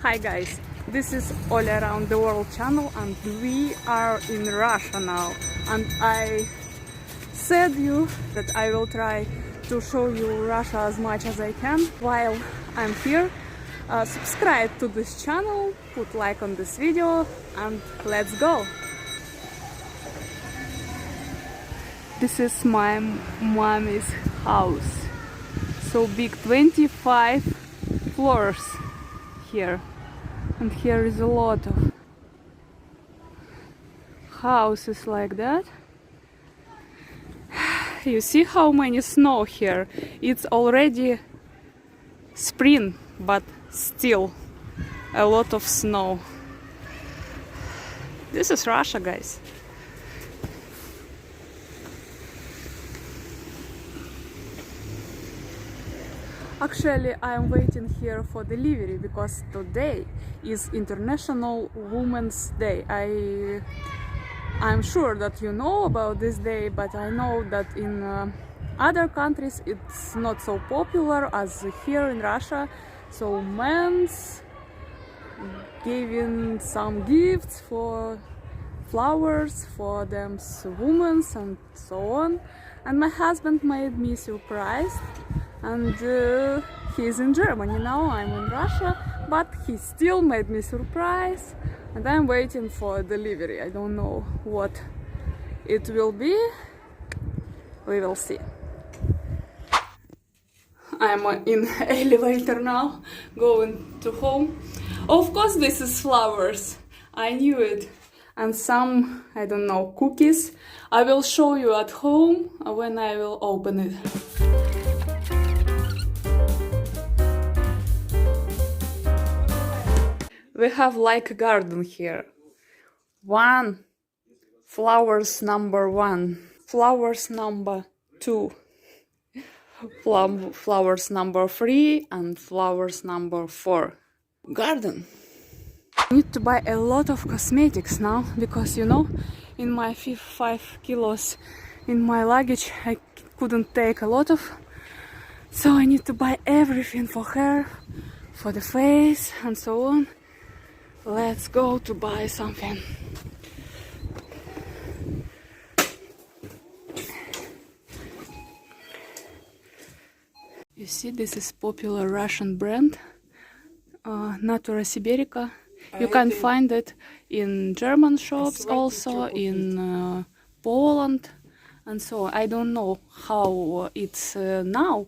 Hi guys, this is All Around the World channel and we are in Russia now, and I said you that I will try to show you Russia as much as I can while I'm here. Subscribe to this channel, put like on this video, and let's go! This is my mommy's house. So big, 25 floors here. And here is a lot of houses like that. You see how many snow here? It's already spring, but still a lot of snow. This is Russia, guys. Actually, I'm waiting here for delivery because today is International Women's Day. I'm sure that you know about this day, but I know that in other countries it's not so popular as here in Russia. So men's giving some gifts for flowers for them, women and so on. And my husband made me surprised. And he's in Germany now, I'm in Russia, but he still made me surprise, and I'm waiting for delivery. I don't know what it will be, we will see. I'm in elevator now, going to home. Of course this is flowers, I knew it, and some, I don't know, cookies. I will show you at home when I will open it. We have like a garden here. Flowers number 1, flowers number 2, flowers number 3, and flowers number 4. Garden. I need to buy a lot of cosmetics now because, you know, in my 5 kilos in my luggage I couldn't take a lot of. So I need to buy everything for hair, for the face, and so on. Let's go to buy something. You see, this is popular Russian brand, Natura Siberica. You can find it in German shops, also in Poland, and so I don't know how it's now,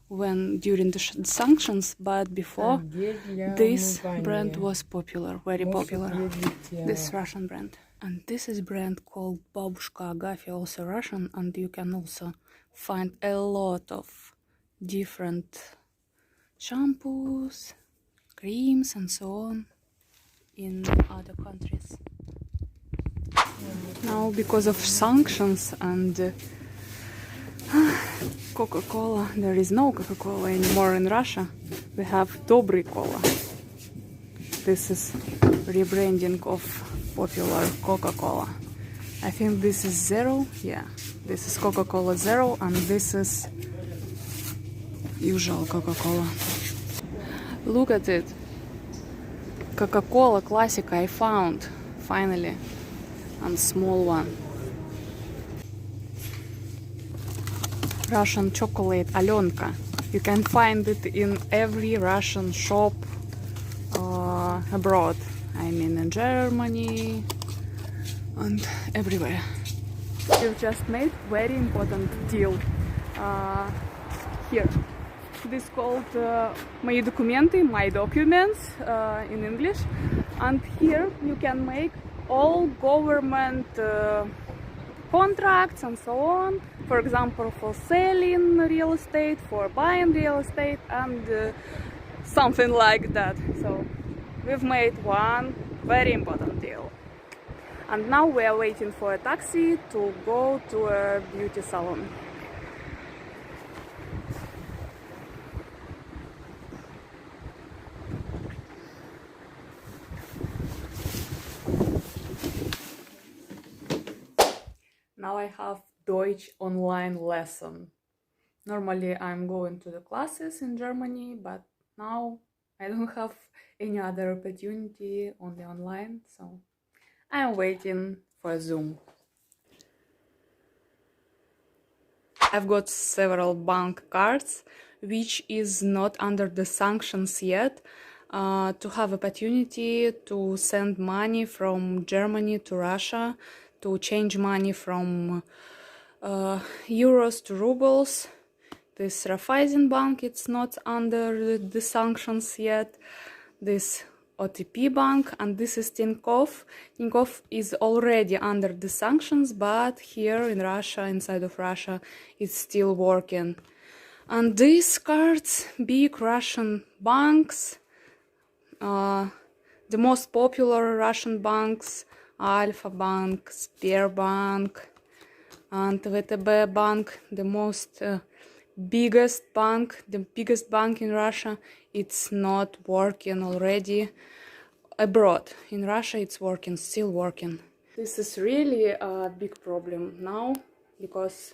when during the sanctions, but before this brand was popular, very popular, this Russian brand. And this is brand called Babushka Agafi, also Russian, and you can also find a lot of different shampoos, creams, and so on in other countries. Now, because of sanctions and Coca-Cola, there is no Coca-Cola anymore in Russia. We have Dobry Cola. This is rebranding of popular Coca-Cola. I think this is Zero. Yeah, this is Coca-Cola Zero, and this is usual Coca-Cola. Look at it. Coca-Cola Classic I found, finally, and small one. Russian chocolate Alenka. You can find it in every Russian shop abroad. I mean in Germany and everywhere. We've just made very important deal here. This called My documents in English. And here you can make all government contracts and so on, for example, for selling real estate, for buying real estate, and something like that. So we've made one very important deal. And now we are waiting for a taxi to go to a beauty salon. Now I have Deutsch online lesson. Normally I'm going to the classes in Germany, but now I don't have any other opportunity, only online, so I'm waiting for Zoom. I've got several bank cards, which is not under the sanctions yet, to have opportunity to send money from Germany to Russia, to change money from euros to rubles. This Raiffeisen Bank, it's not under the sanctions yet. This OTP Bank, and this is Tinkoff. Tinkoff is already under the sanctions, but here in Russia, inside of Russia, it's still working. And these cards, big Russian banks, the most popular Russian banks, Alpha Bank, Sberbank, and VTB Bank, the most biggest bank, the biggest bank in Russia, it's not working already. Abroad, in Russia, it's working, still working. This is really a big problem now, because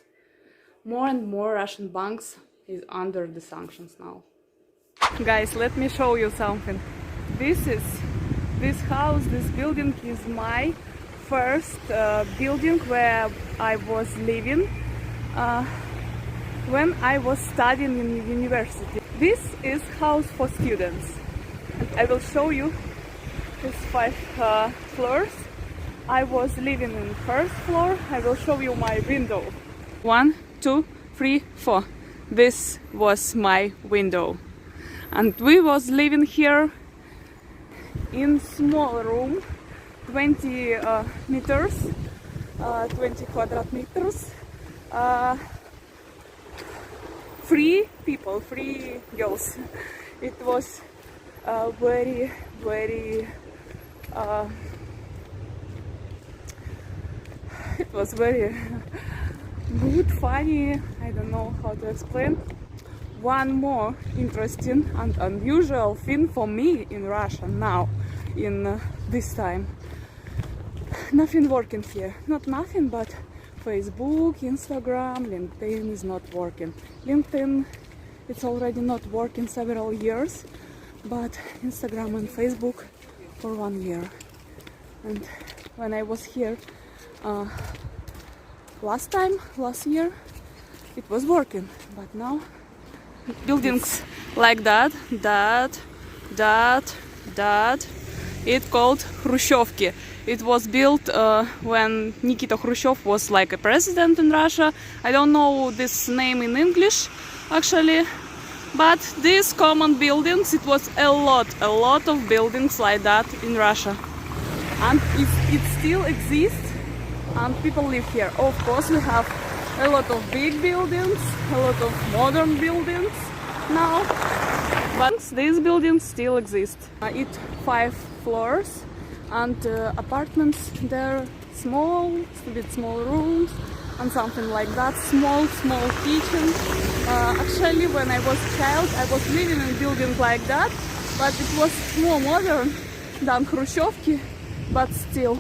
more and more Russian banks is under the sanctions now. Guys, let me show you something. This house, this building is my first building where I was living when I was studying in university. This is house for students, and I will show you these 5 floors. I was living in first floor. I will show you my window. 1, 2, 3, 4. This was my window, and we was living here in small room, 20 meters, 20 quadrat meters. 3 people, 3 girls. It was very it was very good, funny, I don't know how to explain. One more interesting and unusual thing for me in Russia now, in this time. Nothing working here. Not nothing, but Facebook, Instagram, LinkedIn is not working. LinkedIn, it's already not working several years, but Instagram and Facebook for 1 year. And when I was here last year, it was working, but now buildings like that, it's called Khrushchevki. It was built when Nikita Khrushchev was like a president in Russia. I don't know this name in English actually, but these common buildings, it was a lot of buildings like that in Russia, and it still exists, and people live here. Of course, we have a lot of big buildings, a lot of modern buildings now, but these buildings still exist. It's 5 floors, and apartments, they're small, a bit small rooms and something like that, small kitchen. Actually, when I was a child, I was living in a building like that, but it was more modern than Khrushchevki, but still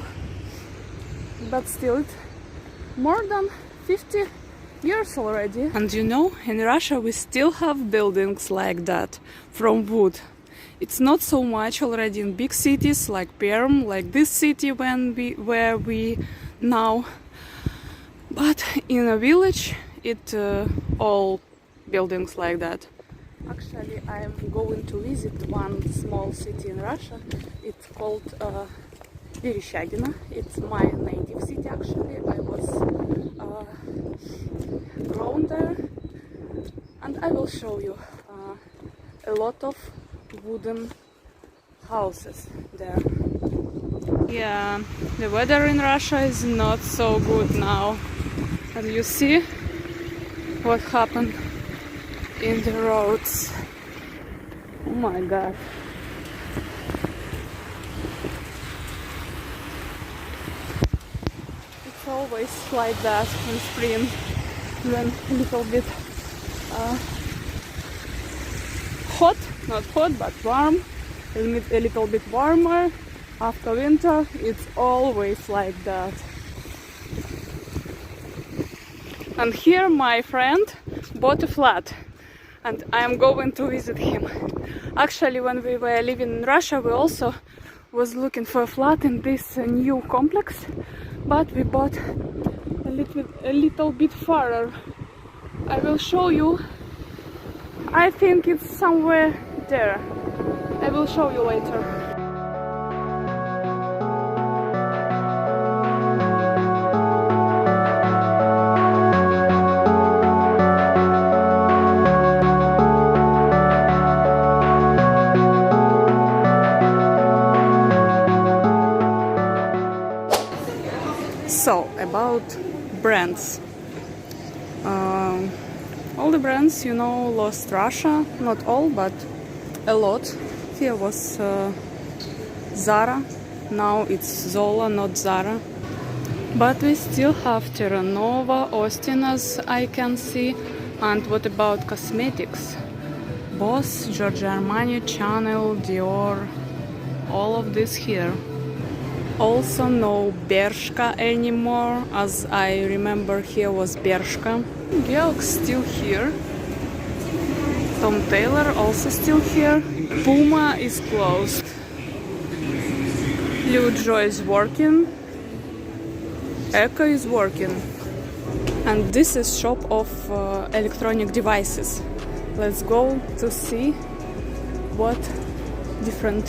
it's more than 50 years already. And you know, in Russia we still have buildings like that from wood. It's not so much already in big cities like Perm, like this city where we now, but in a village it all buildings like that. Actually, I'm going to visit one small city in Russia. It's called Vereshchagino. It's my native city actually. I was grown there, and I will show you a lot of wooden houses there. Yeah, the weather in Russia is not so good now, and you see what happened in the roads. Oh my god. It's always like that in spring, then a little bit hot, not hot but warm, a little bit warmer. After winter it's always like that. And here my friend bought a flat. and I am going to visit him. Actually, when we were living in Russia, we also was looking for a flat in this new complex, but we bought a little bit farther. I will show you. I think it's somewhere there. I will show you later. So, about brands. All the brands, you know, lost Russia. Not all, but a lot. Here was Zara. Now it's Zola, not Zara. But we still have Terra Nova, Austin, as I can see. And what about cosmetics? Boss, Giorgio Armani, Chanel, Dior. All of this here. Also no Bershka anymore, as I remember here was Bershka. Georg still here. Tom Taylor also still here. Puma is closed. Liu Joy is working. Echo is working. And this is shop of electronic devices. Let's go to see what different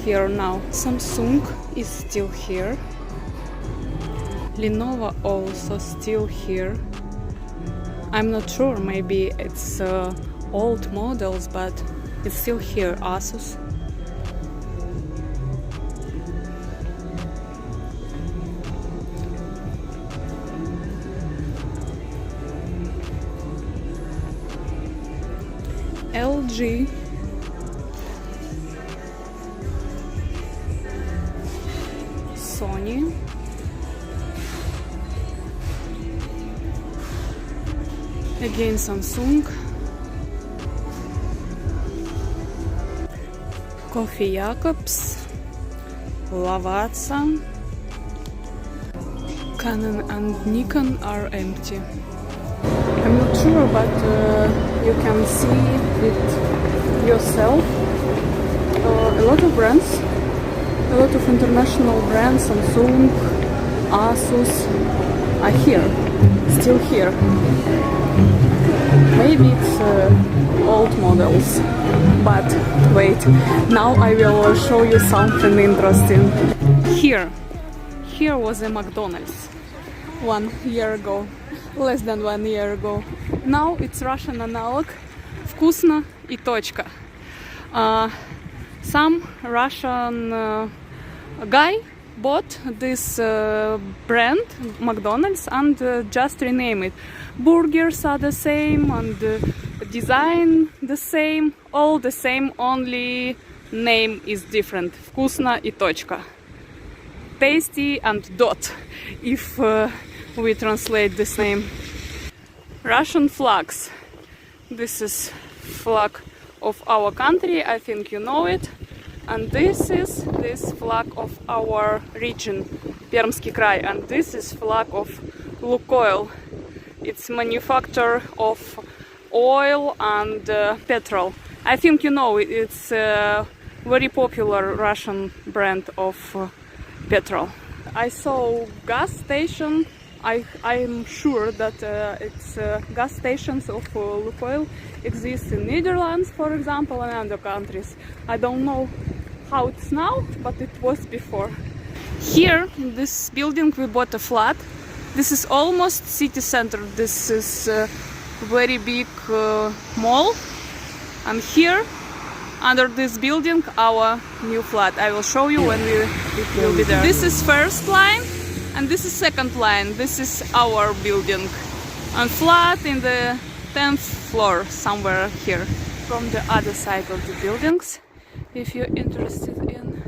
here now. Samsung is still here. Lenovo also still here. I'm not sure, maybe it's old models, but it's still here. Asus. LG. Sony. Again Samsung. Coffee Jacobs. Lavazza. Canon and Nikon are empty. I'm not sure, but you can see it yourself. A lot of brands. A lot of international brands, Samsung, Asus, are here, still here. Maybe it's old models, but wait, now I will show you something interesting. Here was a McDonald's 1 year ago, less than 1 year ago. Now it's Russian analog, вкусно и точка. Some Russian guy bought this brand, McDonald's, and just rename it. Burgers are the same and design the same, all the same, only name is different. Вкусно и точка. Tasty and dot, if we translate this name. Russian flags. This is flag of our country, I think you know it. And this is this flag of our region, Permский край, and this is flag of Lukoil. It's manufacturer of oil and petrol. I think you know it's a very popular Russian brand of petrol. I saw gas station. I'm sure that it's gas stations of Lukoil exist in Netherlands, for example, and other countries. I don't know how it's now, but it was before. Here, in this building, we bought a flat. This is almost city center. This is a very big mall. And here, under this building, our new flat. I will show you when it will be there. This is first line, and this is second line. This is our building. And flat in the 10th floor, somewhere here. From the other side of the buildings, if you're interested in.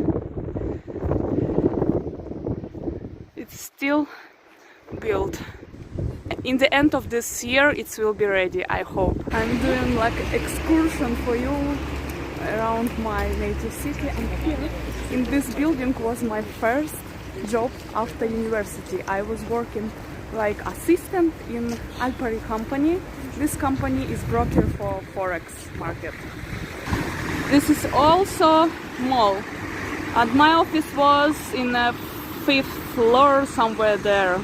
It's still built. In the end of this year, it will be ready, I hope. I'm doing like excursion for you around my native city, and here in this building was my first job after university. I was working like assistant in Alpari company. This company is broker for forex market. This is also mall, and my office was in a 5th floor somewhere there.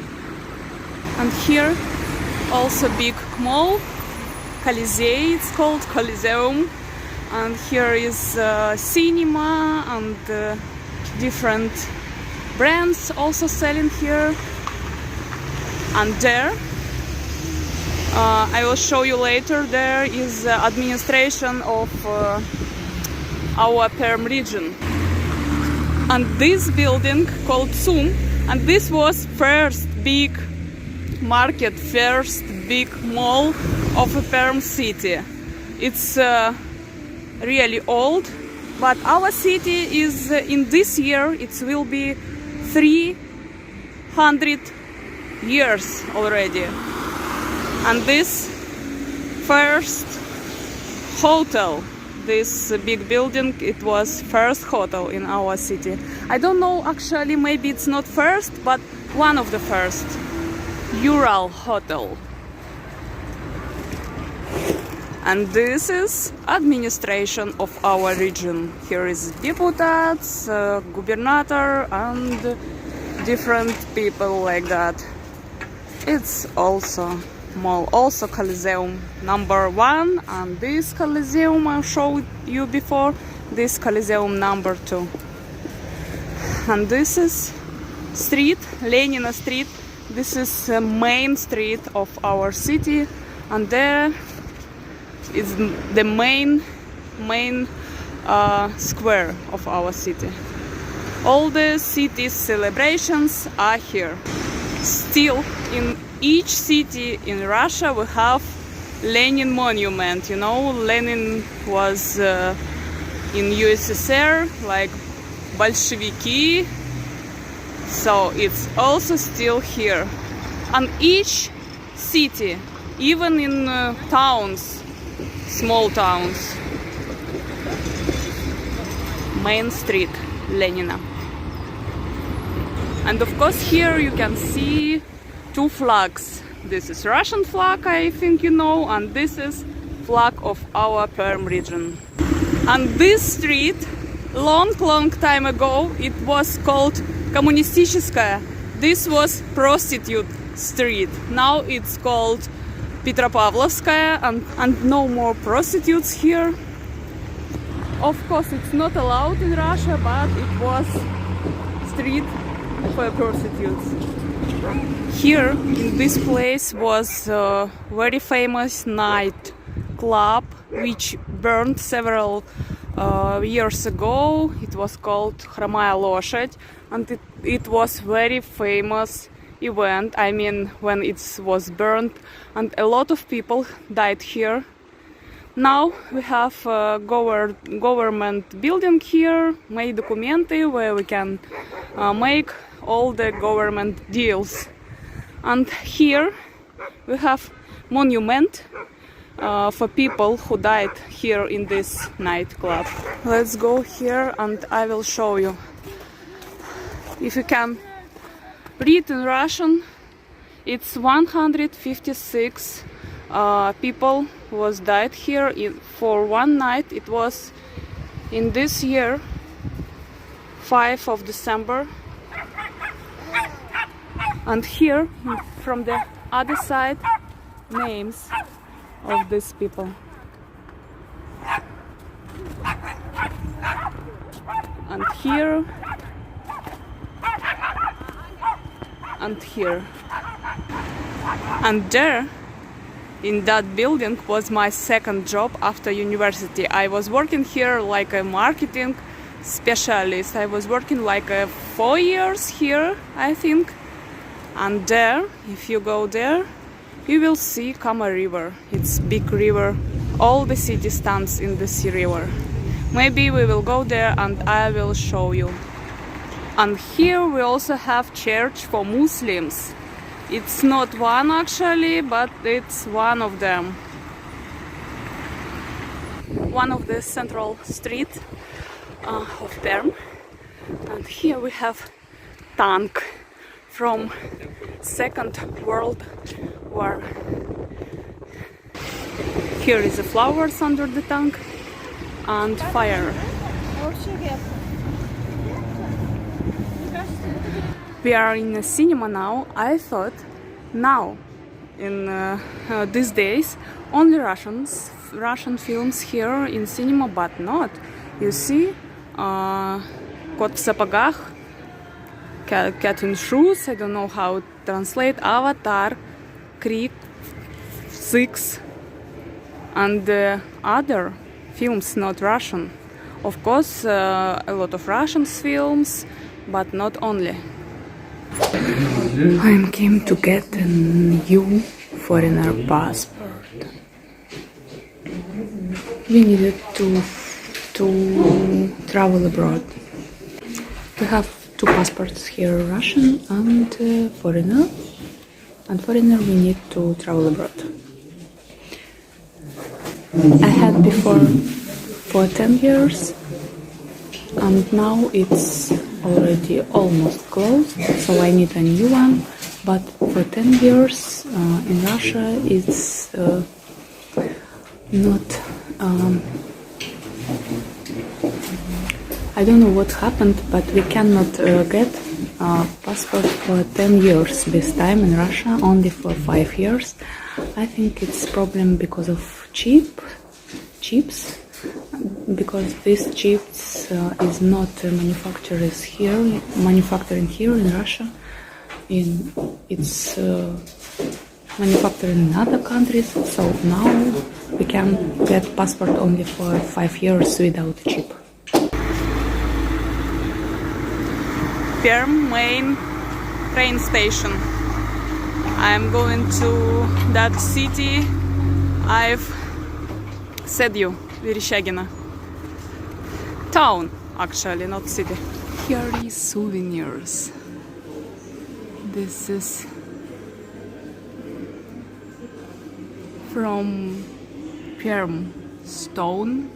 And here also big mall, Colisée, it's called Coliseum, and here is cinema and different brands also selling here. And there, I will show you later, there is administration of our Perm region. And this building called Zoom, and this was first big market, first big mall of a Perm city. It's really old, but our city is in this year it will be 300 years already. And this first hotel, this big building, it was first hotel in our city. I don't know, actually, maybe it's not first, but one of the first. Ural Hotel. And this is administration of our region. Here is deputats, gubernator, and different people like that. It's also mall, also Coliseum number 1, and this Coliseum I showed you before, this Coliseum number 2. And this is street, Lenina Street. This is the main street of our city, and there is the main square of our city. All the city's celebrations are here. Still, in each city in Russia we have Lenin monument. You know, Lenin was in USSR, like Bolsheviki, so it's also still here. And each city, even in towns, small towns, main street Lenina. And of course here you can see 2 flags. This is Russian flag, I think you know, and this is flag of our Perm region. And this street, long time ago, it was called Коммунистическая. This was prostitute street. Now it's called Petropavlovskaya, and no more prostitutes here. Of course, it's not allowed in Russia, but it was street for prostitutes. Here, in this place, was a very famous night club which burned several years ago. It was called Хромая лошадь, and it was very famous event. I mean, when it was burned, and a lot of people died here. Now we have a government building here, Мои документы, where we can make all the government deals. And here we have monument for people who died here in this nightclub. Let's go here and I will show you. If you can read in Russian, it's 156 people was died here for one night. It was in this year, 5 of December. And here, from the other side, names of these people. And here, and here. And there, in that building, was my second job after university. I was working here like a marketing specialist. I was working like 4 years here, I think. And there, if you go there, you will see Kama River. It's big river. All the city stands in the sea river. Maybe we will go there and I will show you. And here we also have church for Muslims. It's not one actually, but it's one of them. One of the central street of Perm. And here we have tank from Second World War. Here is the flowers under the tank and fire. We are in a cinema now. I thought now, in these days, only Russian films here in cinema, but not. You see, Кот в сапогах, Cat in Shoes, I don't know how to translate, Avatar, Creed 6, and other films not Russian. Of course, a lot of Russian films, but not only. I came to get a new foreigner passport. We needed to travel abroad. We have two passports here, Russian and foreigner. And foreigner we need to travel abroad. I had before for 10 years and now it's already almost closed, so I need a new one. But for 10 years in Russia it's not... I don't know what happened, but we cannot get a passport for 10 years this time in Russia, only for 5 years. I think it's problem because of chips, because these chips is not manufacturing here in Russia. It's manufactured in other countries, so now we can get passport only for 5 years without chip. Perm main train station. I'm going to that city I've said you, Vereshchagina. Town, actually, not city. Here is souvenirs. This is from Perm stone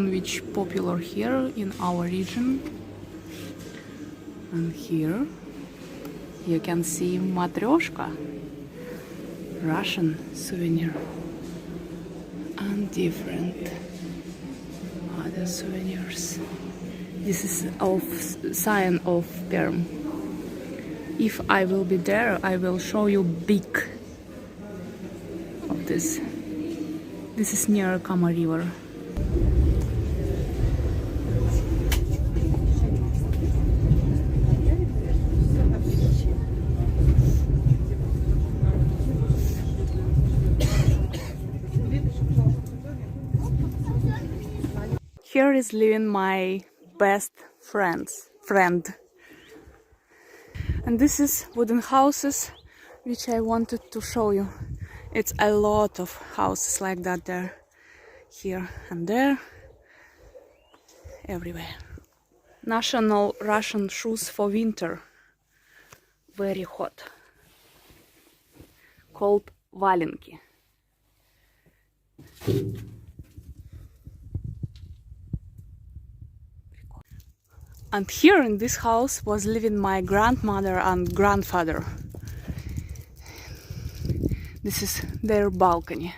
which popular here in our region. And here you can see matryoshka, Russian souvenir, and different other souvenirs. This is of sign of Perm. If I will be there, I will show you big of this. This is near Kama River. Here is living my best friend. And this is wooden houses which I wanted to show you. It's a lot of houses like that there, here and there, everywhere. National Russian shoes for winter, very hot, called valenki. And here in this house was living my grandmother and grandfather. This is their balcony.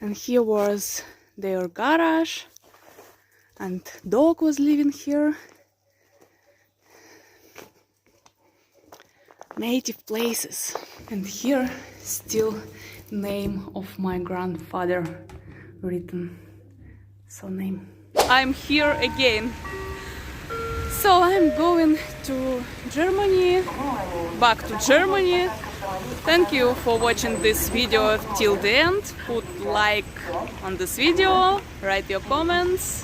And here was their garage, and dog was living here. Native places. And here still name of my grandfather written, so name. I'm here again. So I'm going to Germany, back to Germany. Thank you for watching this video till the end. Put like on this video, write your comments.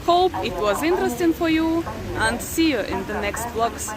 Hope it was interesting for you, and see you in the next vlogs.